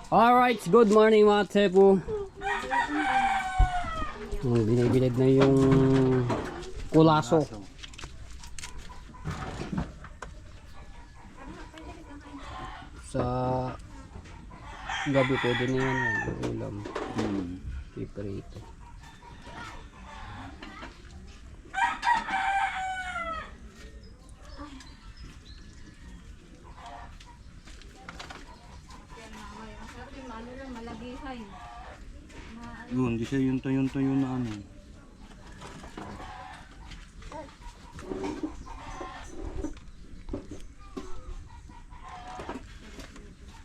Alright, good morning mga tepo. Binibilad na yung kulaso. Sa gabi pwede na yan, ulam. Piprito. Yun, di siya yung tayo na ano.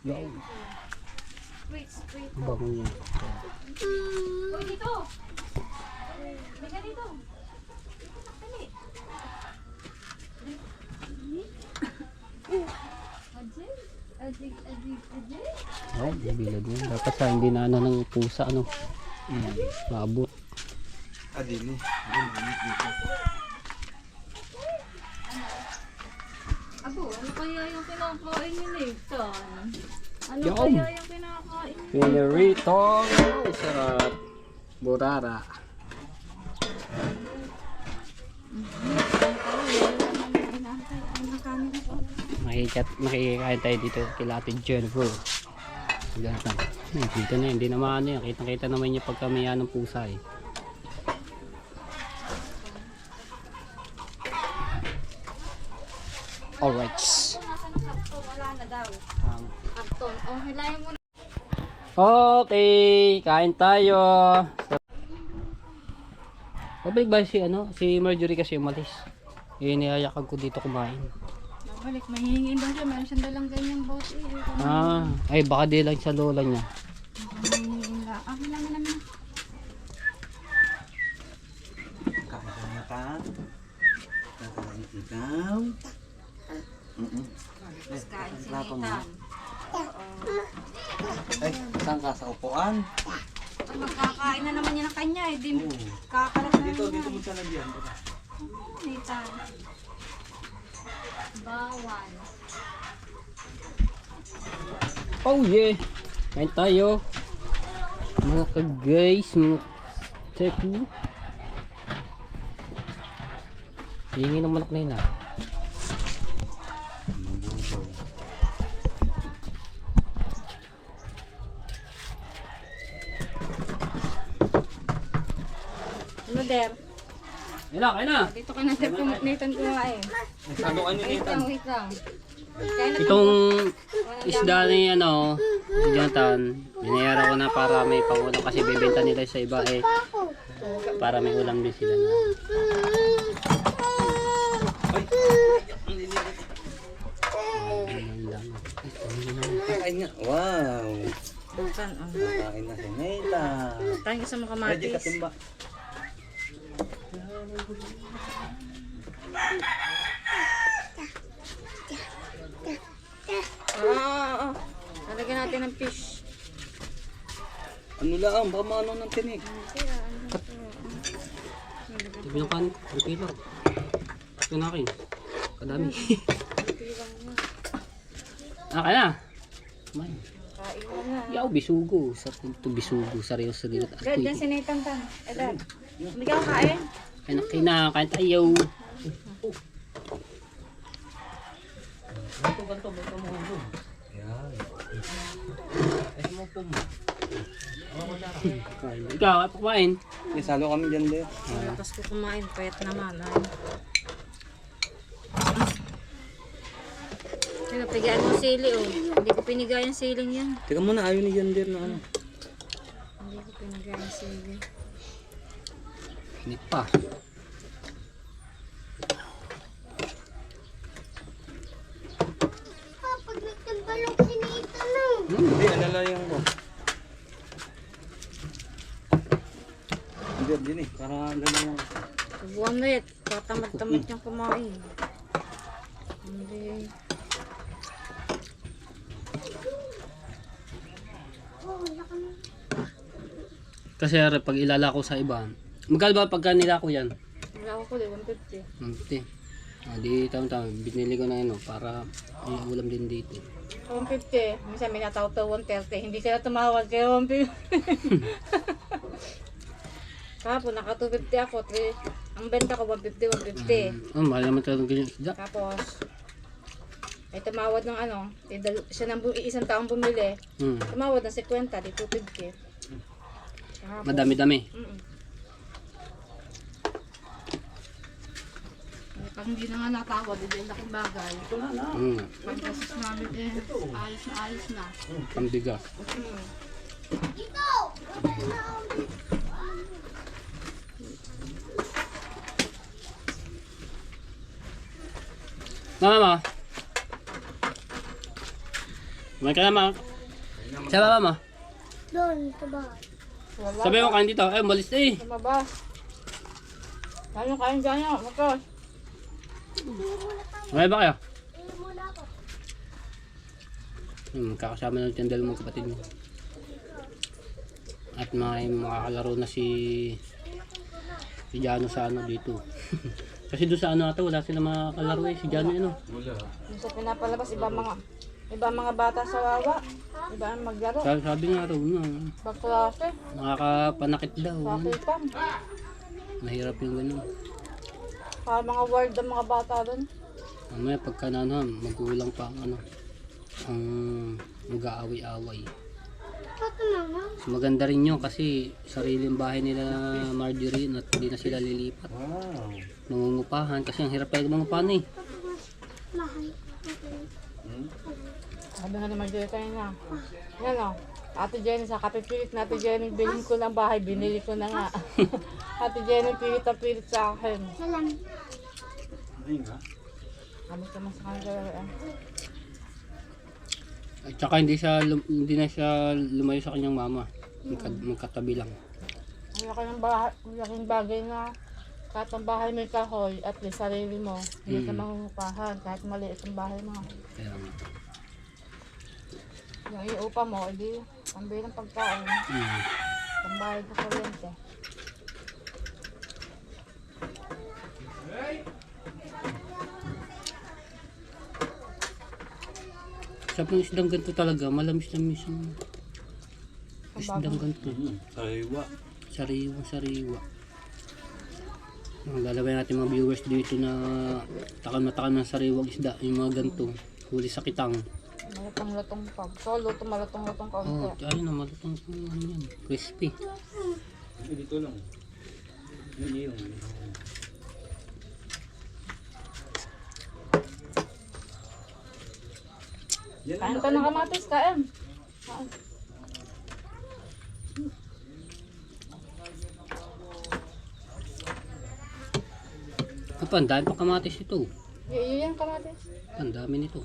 Yo. Bango niya. Uy, dito! Bika dito! Dali! Ajay! Oh, bibilad niya. Dapat sa hindi na ano ng pusa, ano. Maabot. Adili. Abo, ano kaya yung kinakain ni Nathan? Ano Yo. kaya yung kinakain ni Pinirito. Sarap. Burara. Makikikain tayo dito kila Ate Jennifer. Gatan. Dito na yun. Hindi naman ano yan. Kita-kita naman niya pagka may anong pusa eh. Alright. Wala na daw. Karton. Oh, hilahin mo na. Okay, kain tayo. Babalik ba si ano? Si Marjorie kasi umalis. Inihayakan ko dito kumain. Babalik, mahihingin daw siya. Meron siyang dalang ganyang bote. Ay baka di lang sa lola niya. Mahihingin lang. Hilahin namin. Kain na ka. Kakain ikaw. Mas kain si Nathan. Ay, saan ka? Sa upuan? Pag magkakain na naman niya ng kanya eh. Di kakalat na Dito naman. mo siya lagyan. Nathan. Bawal. Oh yeah. Kain tayo. Mga ka-guys, mga tepu. Hingi ng manok na yun ah. Ano der? Kain na. Dito ka na der Nathan kumain. Salukan ni Wait lang, wait lang. Kaya na Itong isda ni ano, Jonathan, binayaran ko na para may pangulam kasi bibenta nila sa iba eh. Para may ulam din sila na. Kain nga. Wow. bukan. Kain na si Neta. Thank you sa mga Ready ka kamatis. timba. Oo. Lalagyan natin ng fish. Ano lang, baka maano ng tinik. Sabi ng kanin, okay lang. Ito na akin. Kadami. Kaya na. Kumain. Kain mo na. Yaw, bisugo. Sarap ito bisugo. Sariyo-sariyo. Dad, dyan si Nathan tan. Dad. Hindi ka kain? Kain na. Kain tayo. Yan. Ay, mo po mo. Kain. Ikaw, ay kumain. Salo kami dyan din. Lakas ko kumain. Payat naman. Pinapigaan mo sili oh. Hindi ko pinigay yung siling yan. Teka muna, ayaw ni Jander na ano. Hindi ko pinigay yung sili. Init pa. Hindi, alala yung ko. Jander din eh, para alala yung ko. Subuhan mo yun. Tatamad-tamad niyang kumain. Hindi. Kasi pag ilalako sa iba, magkano ba pagka nilako yan? Wala ko kulit, 150. Hindi. Di tama-tama, binili ko na ano para may ulam din dito. 150. Minsan may natawag to 130. Hindi sila tumawag kaya 150. Kahapon naka 250 ako. Ang benta ko 150, 150. Mahal naman talagang ganyan isda. Tapos, ay tumawad ng ano, siya nang isang taong bumili. Tumawad ng 50, di 250. Kahapon. Madami-dami. Pag hindi na nga natawad, hindi ang laking bagay. Pagkasis namin ayos na ayos na. Pambigas. Mama. Kumain ka na, ma. Sa baba mo. Doon, sa bahay. Wala. Sabi mo kain dito. Malis na eh. Lumabas. Lalo kain dyan yun. Matos. May ba kayo? Hindi muna ako. Magkakasama na yung dalawang kapatid mo. At makakalaro na si Jano sa ano dito. Kasi doon sa ano ata wala sila makakalaro eh. Si Jano ano. Wala. Yung sa pinapalabas, iba mga bata sa wawa. Iba ang maglaro. Sabi nga raw na. Pagklase. Nakakapanakit daw. Sakitan. Mahirap yung ganun. Mga word ang mga bata doon. Mamaya pagka na ano, magulang pa ang ano. Ang mag-aaway-away. Ito mama. So, maganda rin yun kasi sariling bahay nila Marjorie at hindi na sila lilipat. Wow. Mangungupahan kasi ang hirap talaga mangupahan eh. Mahal. Sabi nga naman dito tayo na. Yan o. Ate Jenny, sa kapipilit na Ate Jenny, bilhin ko ng bahay, binili ko na nga. Ate Jenny, pilit na pilit sa akin. Salam. Ay nga. Kami ka mas kanila. At saka hindi na siya lumayo sa kanyang mama. Magkatabi lang. Ang laki ng laking bagay na kahit ang bahay may kahoy at least sarili mo, hindi ka mangungupahan kahit maliit ang bahay mo. Kaya nga. Yung iupa mo, edi pambili ng pagkain, pambayad sa kuryente. Sa pang isdang ganito talaga, malamis-lamis yung isdang ganito. Sariwa. Sariwa. Lalaway natin mga viewers dito na takam na takam ng sariwang isda, yung mga ganito. Huli sa kitang. Malutong-lutong pa. So, malutong-lutong ka. Oh, ayun na, malutong ano yan. Crispy. Dito lang. Yun yung. Kain ka ng kamatis, kain. Kain. Apa, ang dami pang kamatis ito. Yun yung kamatis. Ang dami nito.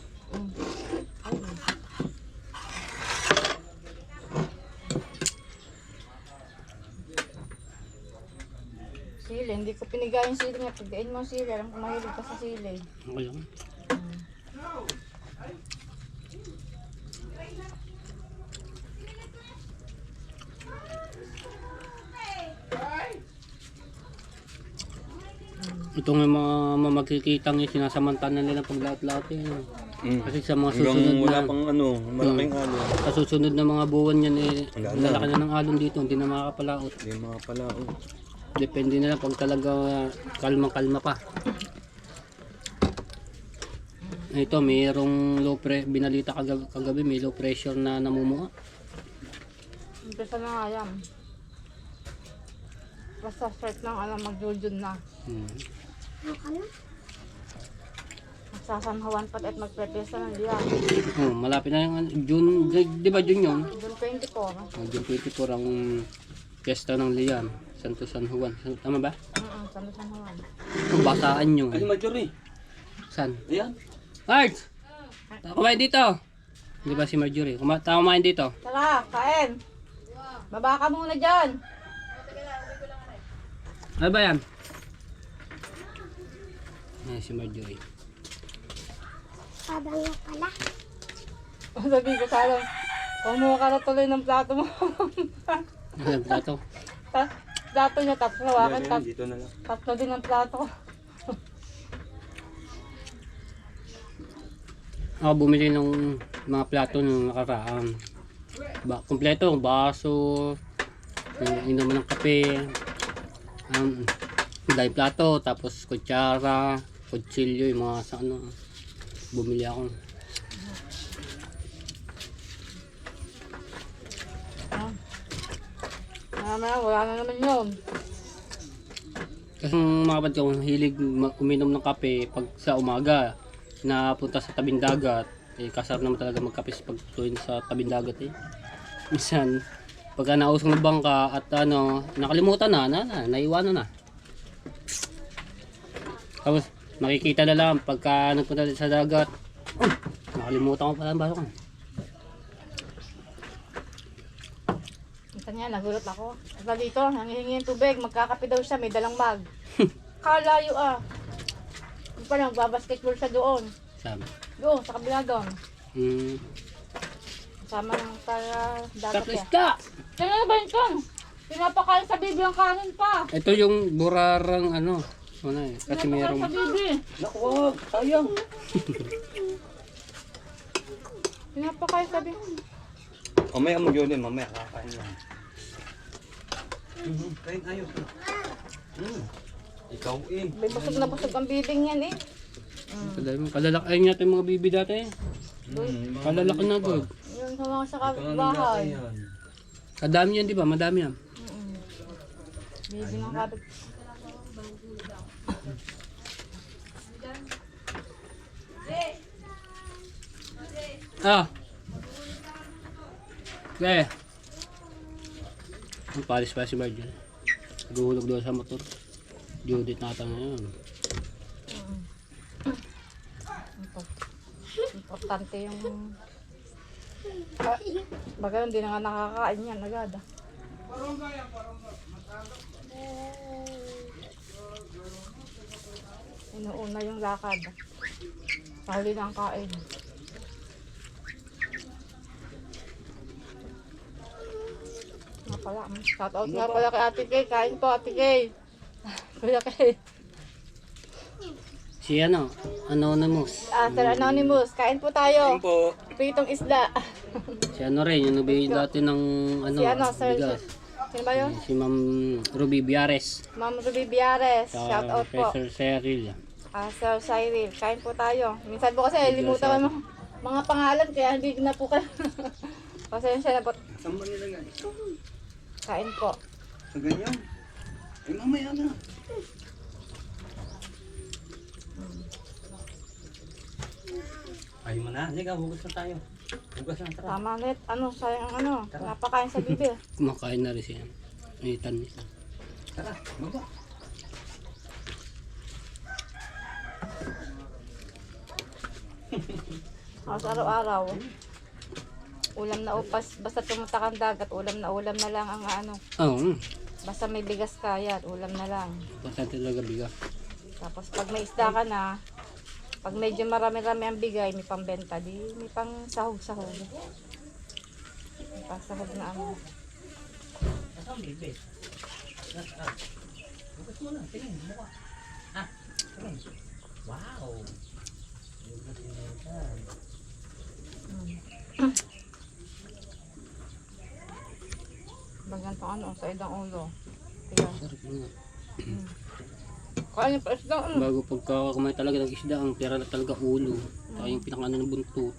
Sili, hindi ko pinigay yung sili nga. Pagdain mo yung sili, alam ko mahilig ka sa sili. Okay lang. Ito nga mga magkikitang yung sinasamantanan nila paglaot-laot yun. Kasi sa mga susunod Hanggang wala na pang ano, malaking alon. sa susunod na mga buwan yan eh, Wala na. lalaki na ng alon dito, hindi na makakapalaot. Hindi mga palao. Depende na lang pag talaga kalma-kalma pa. Ito, mayroong binalita kagabi, may low pressure na namumuha. Umpisa na nga yan. Basta start lang, alam, magjujun na. Magsasanhawan pat at magpretesta ng liyan. Oh, malapit na yung June, di ba June yun? June 24. Oh, June 24 ang piyesta ng Lian, Santo San Juan. Tama ba? Santo San Juan. Ang basaan nyo. Ay, Marjorie. Saan? Ayan. Marge! Kumain dito! Di ba si Marjorie? Kumain dito. Tara, kain! Baba ka muna dyan! Ano ba yan? Ayan si Marjorie. Sabi nga pala. Sabi ko sana, kumuha ka na tuloy ng plato mo. Ayan, plato. Plato niya, tatlo. Akin, Ayan, dito na lang. tatlo din ang plato. ako bumili ng mga plato nung nakaraan. Kompleto, baso, yung inuman ng kape, dahil plato, tapos kutsara, kutsilyo, yung mga sa ano, bumili ako. Wala na naman yun. Kasi mga kapatid ko, hilig uminom ng kape pag sa umaga, napunta sa tabing dagat, kasarap naman talaga magkape pag tuwin sa tabing dagat eh. Minsan, pagka nausong ng bangka at nakalimutan naiwanan na. Tapos, makikita na lang pagka nagpunta sa dagat, nakalimutan ko pala ang baso ko. Minsan niya, nagulat ako. At dito, nangihingi ng tubig, magkakape daw siya, may dalang mag. Kalayo ah. Yung pa lang, babasketball siya doon. Sabi. Doon, sa kabila doon. Hmm. Kasama ng para dagat Tapos eh. ka! Kaya na ba yun? Pinapakain sa bibi ang kanin pa. Ito yung burarang kasi Pinapakain merong sa bibi. Naku, wag. Sayang. Pinapakain sa bibi. Mamaya mo yun mamaya kakain yan. Kain tayo. Ikaw May busog na busog ang bibing yan eh. kalalaki natin yung mga bibi dati. Kalalaki na agad. Yung sa mga sa bahay. Kadami yan, di ba? Madami yan. Bibi ng kapit. Ang palis pa si Marjorie. Guhulog doon sa motor. Judith nata ngayon. Importante yung... Baga hindi na nga nakakain yan agad ah. Inuuna yung lakad. Pahuli na ang kain. Nga pala. Shoutout nga pala kay Ate Kay. Kain po Ate Kay. Kuya Kay. Si Anonymous. Sir Anonymous. Kain po tayo. po. Pritong isda. Si rin, yung nabigay dati ng Si Sir. bigas. Sino ba yun? Si Ma'am Ruby Biares. Ma'am Ruby Biares. Shoutout po. Sir Cyril. Sir Cyril, kain po tayo. Minsan po kasi limutan mo mga pangalan kaya hindi na po kayo. Pasensya na po. Saan ba nilagay? Kain po. Sa ganyan? Eh mamaya na. Ayaw mo na. Halika, hugas na tayo. Hugas na, tara. Tama net. Sayang napakain sa bibig. Kumakain na rin siya. May tanis. Tara, baba. Araw-araw. Ulam na upas. Basta pumunta kang dagat, ulam na lang ang Oo. Basta may bigas kaya, ulam na lang. Importante talaga bigas. Tapos pag may isda ka na, pag medyo marami-rami ang bigay, may pambenta, may pang sahog-sahog. May pang sahog na Wow. Bagan pang sa idang ulo. Kaya, Sarap nga. kaya niyo pa isda, Bago pagka kumain talaga ng isda, ang tira na talaga ulo. Saka yung pinakano ng buntot.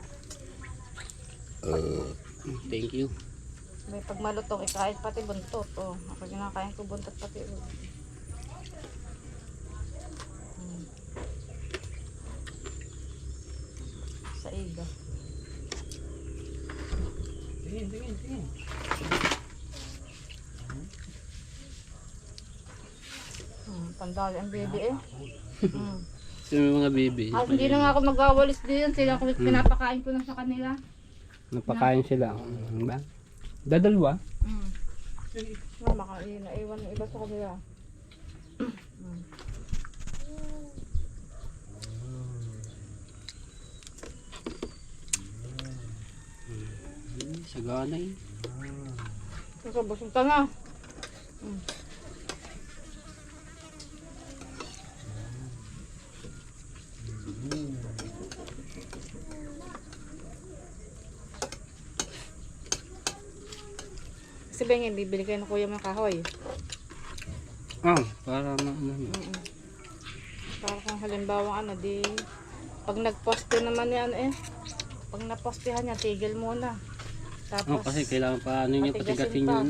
Thank you. May pag malutong, ikain pati buntot. Ako ginakain ko buntot pati ulo. Sa iga. Tingin. Pandali ang baby eh. Yung mga baby. Hindi na nga ako magwawalis din. Sila pinapakain ko na sa kanila. Napakain sila. Diba? Dadalwa. Mama, naiwan yung iba sa kanila. Sagana eh. Busog ka na. sabihin, bibili kayo ng kuya mo ng kahoy. Para ano. Mm-mm. Para kung halimbawa di pag nagposte naman yan pag napostehan niya, tigil muna. Tapos, Kasi kailangan pa ano niya, patigasin patigasin pa. yun.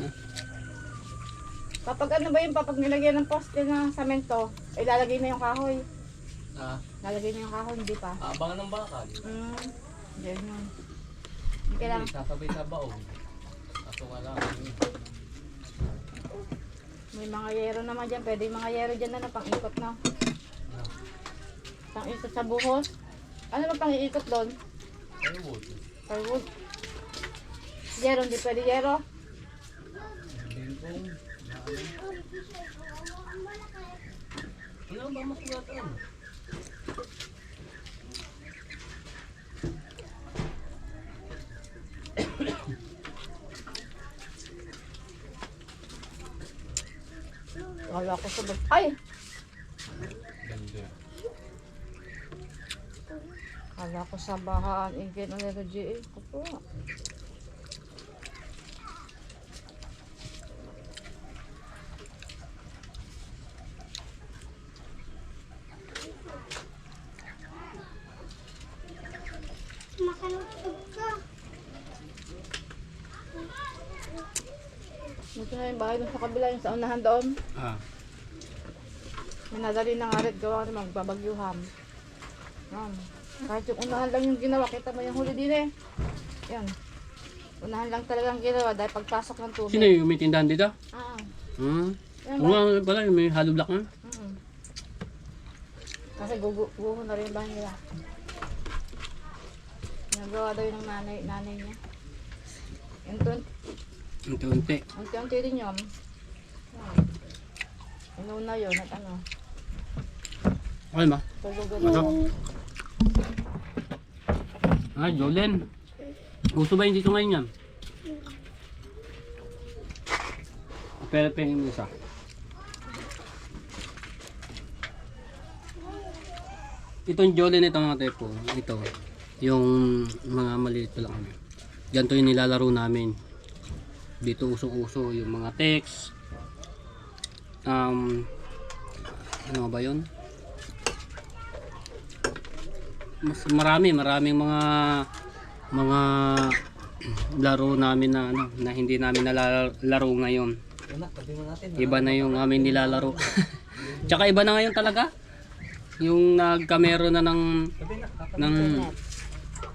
kapag ano ba yun, pag nilagyan ng poste na samento, ilalagay na yung kahoy. Lalagay na yung kahoy, hindi pa. Abangan ng bakal. Ganyan. Hindi kailangan. Sasabay sa baong. Kaso nga lang. May mga yero naman dyan. Pwede yung mga yero dyan na pang-ikot na. Pang-ikot sa buhos. Ano ba pang-iikot doon? Firewood. Firewood. Yero, hindi pwede yero. Ano ba masulatan? Wala ko sa bag. Ay! Ganda. Kala ko sa bahaan. Ingin ang nero G. Kapo. Makalutog ka. Ito na yung bahay doon sa kabila. Yung sa unahan doon. Minadali na nga rin. Gawa rin magbabagyuhan. Kahit yung unahan lang yung ginawa. Kita mo yung huli din Yan. Unahan lang talagang ginawa dahil pagpasok ng tubig. Sino yung may tindahan dito? Yan Oo nga pala, yung may hollow block na. Kasi guho na rin yung bahay nila. Nagawa daw yun ng nanay niya. Unti-unti. Unti-unti din yun. Inuna yun at ano. Okay ba? Tulugan Masok. Jolen. Gusto ba yung dito ngayon yan? Pero pengin isa. Itong Jolen ito mga tepo. Ito. Yung mga maliit pa lang kami. Ganito yung nilalaro namin. Dito usong-uso yung mga text. Ano ba yun? Mas maraming mga laro namin na na hindi namin nalalaro ngayon. Tabi mo natin. Iba na yung aming nilalaro. Tsaka iba na ngayon talaga. Yung nagkamero na ng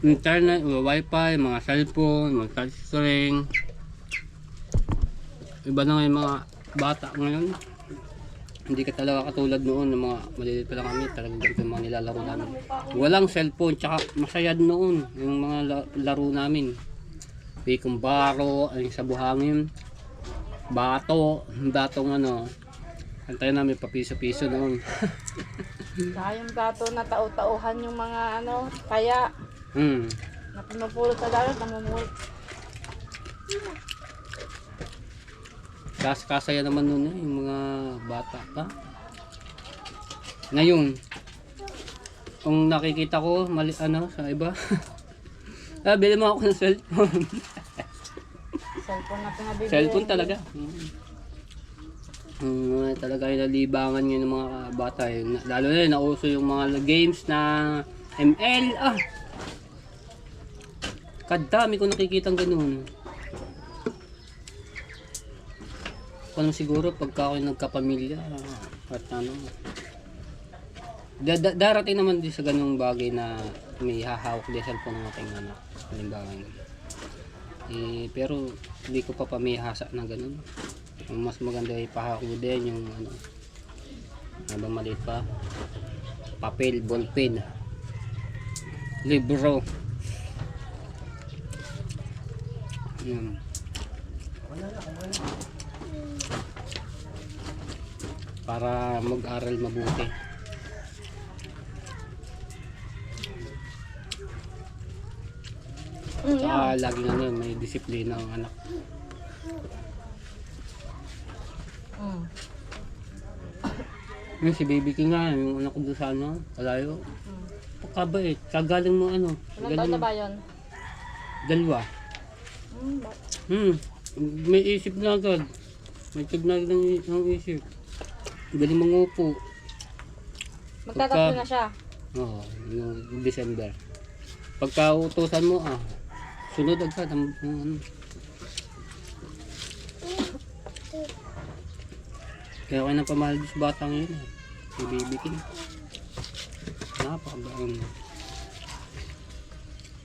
internet, wifi, mga cellphone, mga touchscreen. Iba na ngayon mga bata ngayon. Hindi ka talaga katulad noon ng mga maliliit pa lang kami, talagang ganito yung mga nilalaro namin. Walang cellphone, tsaka masayad noon yung mga laro namin. Pikong baro, ay sa buhangin, batong ano. Antayin namin pa piso-piso noon. Saka yung gato na tau-tauhan yung mga kaya na pinupulot sa dagat, namumulot. Kasaya naman noon yung mga bata pa. Ngayon, kung nakikita ko sa iba, bili mo ako ng cellphone. Cellphone na pinabibili. Cellphone talaga. Talaga yung nalibangan ngayon ng mga bata. Lalo na nauso yung mga games na ML. Kadami ko nakikitang ganun. Kung siguro pagka ako nagkapamilya at darating naman din sa ganung bagay na may hahawak din sa cellphone ng aking anak. Halimbawa pero hindi ko pa pamihasa na ganun. Ang mas maganda ay pahawak mo din yung habang maliit pa, papel, ballpen, libro. Para mag-aral mabuti. Laging may disiplina ang anak. Yung si Baby King nga, yung anak ko doon sa kalayo. Pakabait, kagaling mo Ilang taon na ba yun? 2. May isip na agad. May tignan ng isip. Galing mangupo. Magtatatlo na siya. Oo, yung December. Pagka utusan mo, sunod agad ang ano. Kaya ako nang pamahal sa batang yun. Si Baby King. Napakabang.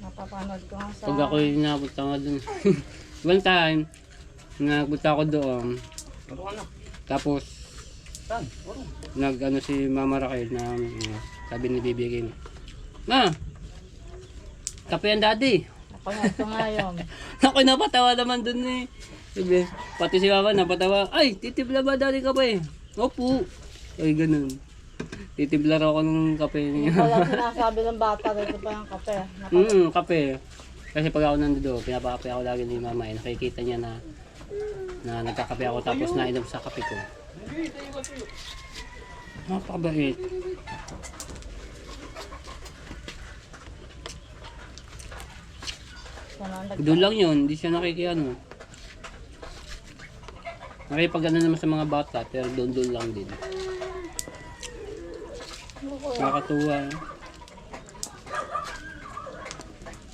Napapanood ko nga sa... Pag ako yung napunta nga dun. One time, napunta ako doon. Ano ka na? Tapos, Saan? Ano? nag-ano si Mama Raquel na sabi ni Baby King, Ma! Kape ang daddy! Napanood ko nga yun. Ako napatawa naman dun eh. Sabi, pati si Mama napatawa, ay, titibla ba daddy kape? Opo. Ay, ganun. Titibla raw ako ng kape niya. Wala sinasabi ng bata dito pa yung kape. Kape. Kasi pag ako nandito, pinapakape ako lagi ni Mama. Eh, nakikita niya na nagkakape ako tapos nainom sa kape ko. Napakabait. Doon lang yun, hindi siya nakikiano. Nakipag-ano naman sa mga bata, pero doon lang din. Nakakatuwa.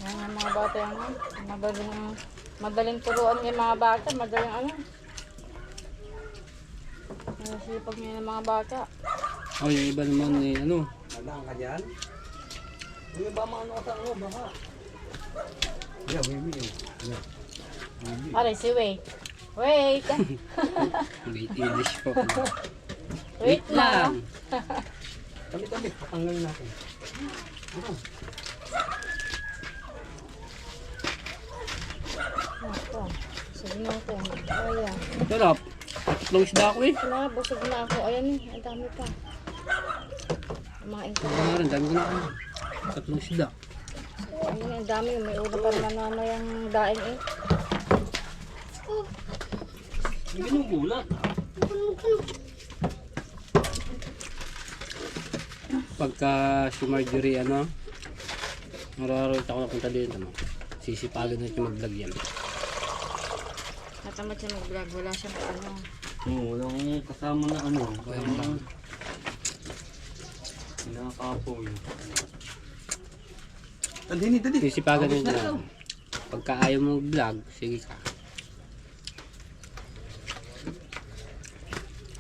Yan ang mga bata yung madaling turuan yung mga bata, madaling ano. Nasipag niya ng mga bata. Oh, yung iba naman eh, ano. Nalang ka dyan? Hindi ba maano ka sa ano? Baka. Yeah, baby. Yeah. Aray, si Wait. Wait! Wait, English po. Wait lang! Tabi-tabi, patanggalin natin. Ako. Sige na ako. Ayan. Sarap. Tatlong isda ako eh. Wala, busog na ako. Ayan eh, ang dami pa. Ang mga inko. Ano rin, dami ko na ako. Tatlong isda. Ayun, ang dami. May ulo pa naman naman yung daing eh. Hindi nung bulat. Pagka si Marjorie, nararawit ako napunta dito, sisipagan na siya mag-vlog yan. Natamad siya mag-vlog. Wala siyang ano. Oo, walang kasama na ano. Walang nakakapoy. Dali. Sisipagan na siya. Pagka ayaw mo mag-vlog, sige ka.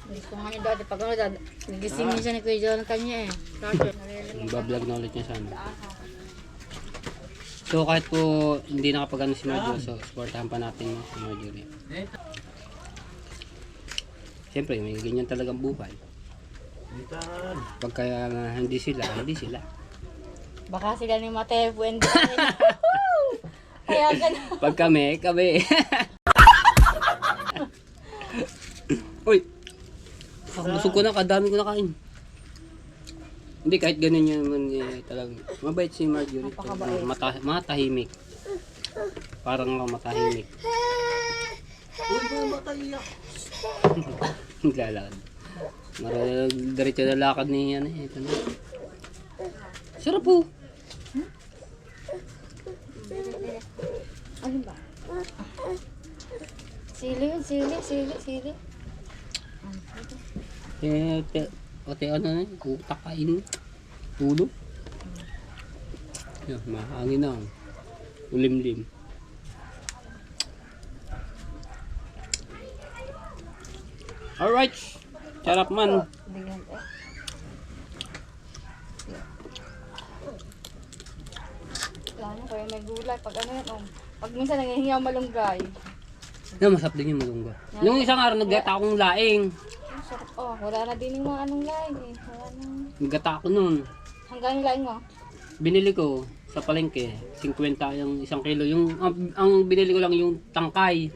Gusto nga niya dati. Pag ano dati, nagising niya siya ni Kuya Jonathan niya eh. Dati, nalilimutan. Mag-vlog na ulit niya sana. So kahit po hindi nakapag-ano si Marjorie, so supportahan pa natin si Marjorie. Siyempre, may ganyan talagang buhay. Pagka hindi sila. Baka sila ni Mateo and kaya ganun. Pag kami. Uy! Busog ko na, kadami ko na kain. Hindi, kahit ganun yun naman talagang mabait si Marjorie. Napakabait. Matahimik. Parang matahimik. Uy, kung matay Naglalakad. Diretso na lakad ni yan eh. Sarap po. Ano ba? Sili yun, sili. Ote ano na, utak kain. Tulo. Yan, mahangin na. Ulimlim. Alright. Sarap man. Bigyan ko. Lalo kaya may gulay. Pag ano yan, pag minsan nangihingi ako malunggay. Masarap din yung malungga. Yung isang araw naggata akong laing. Ang sarap. Wala na din yung mga anong laing eh. Wala na. Naggata ako nun. Hanggang yung laing mo? Binili ko sa palengke, 50 yung isang kilo. Yung ang binili ko lang yung tangkay.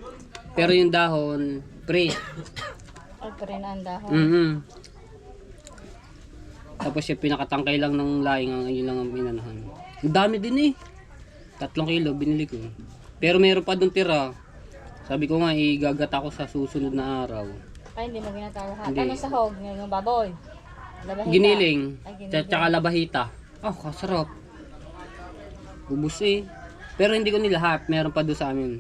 Pero yung dahon, pre. Ay, pa rin ang dahon. Tapos yung pinakatangkay lang ng laing, ang yun lang ang pinanahan. Ang dami din eh. 3 kilo binili ko. Pero meron pa dun tira. Sabi ko nga, igagata ko sa susunod na araw. Ay, hindi mo ginatawa. Hindi. Ano sa hog? Yung baboy? Labahita. Giniling. Ay, giniling. Tsaka labahita. Kasarap. Ubus eh. Pero hindi ko nilahat. Meron pa doon sa amin.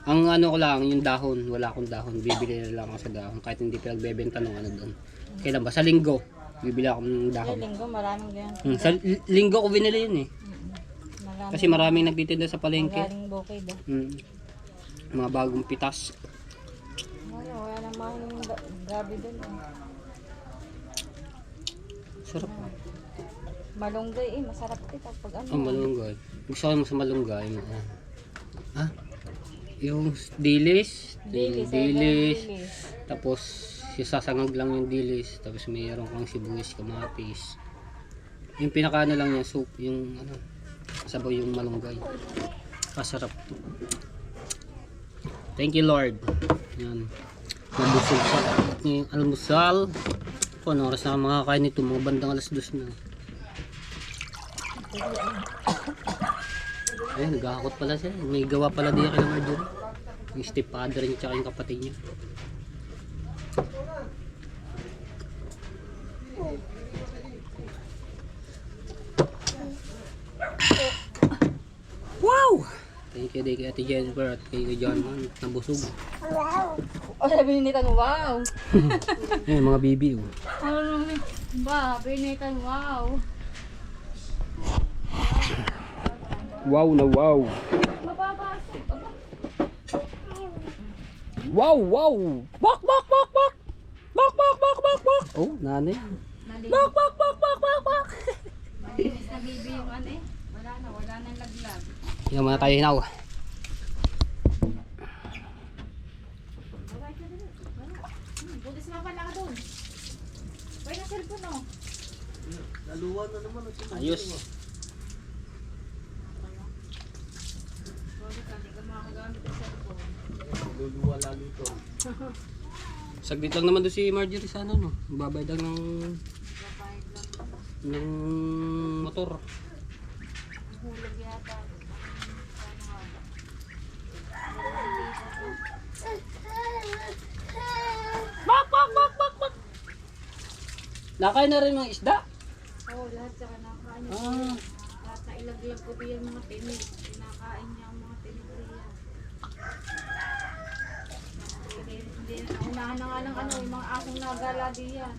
Ang ano ko lang, yung dahon, wala akong dahon, bibili na lang ako sa dahon kahit hindi pinagbebenta nung ano doon. Kailan ba? Sa linggo, bibili ako ng Sa dahon. linggo, maraming ganyan. Sa linggo ko binili yun eh. Maraming, Kasi maraming nagtitinda sa palengke. magaling bukid. Mga bagong pitas. Wala namang gabi doon. Sarap. Malunggay masarap ito pag ano. Malunggay. Gusto ko mo sa malunggay. Yung dilis. Dilis. Dilis. Tapos sasangag lang yung dilis. Tapos mayroon kang sibuyas, kamatis. Yung pinakaano lang yung soup. Yung ano, sabaw yung malunggay. Kasarap. Thank you Lord. Yan. Nabusog sa ating almusal. Ano oras na makakain nito? Mga bandang 2:00 na. Ayun, nagkakakot pala siya. May gawa pala diya kay Marjorie. Yung stepfather niya tsaka yung kapatid niya. Wow! Thank you kay Ate Jennifer at kay John Man. Nabusog. O sabi ni Nathan, wow. Ayun, mga bibi. Oh. Ano ba? Sabi ni Nathan, wow. Wow na wow. Mababasok. Wow, wow! Bak, bak, bak, bak! Bak, bak, bak, bak, bak! Oh, nanay. Bak, bak, bak, bak, bak, bak! Malinis na baby yung ano eh. Wala nang laglag. Yung mga tayo hinaw. Buti sa pala ka doon. Pwede na cellphone oh. Laluan na naman. Ayos. Buti ka, hindi ka makagamit ng cellphone. Luluwa lalo ito. Saglit lang naman doon si Marjorie sa ano, no? Babayad lang ng motor. Hulog yata. Bak, bak, bak, bak, bak! Nakain na rin mga isda. Oo, lahat sa kanakain niya. Ah, Lahat na ilaglag ko diyan mga tinig. Kinakain niya ang mga tinig niya. Hindi, unahan na nga lang ano, yung mga asong nagala diyan.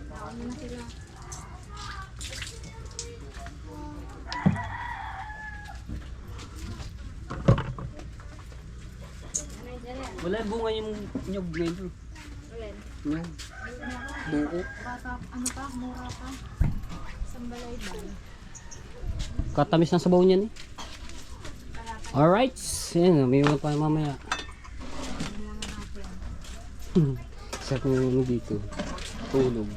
Naon na sila. wala yung bunga yung nyug ngayon. Ulen. Nyug. Buko. Bata, ano pa, mura pa. Isang balay ba? Katamis ng sabaw niyan eh. Alright. Yan, may mga pa mamaya. Sa kung ano dito. Tulog.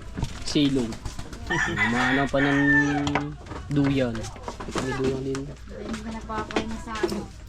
Silog. Umana pa ng duyan. May duyan din. Hindi ka nagpapain sa ano.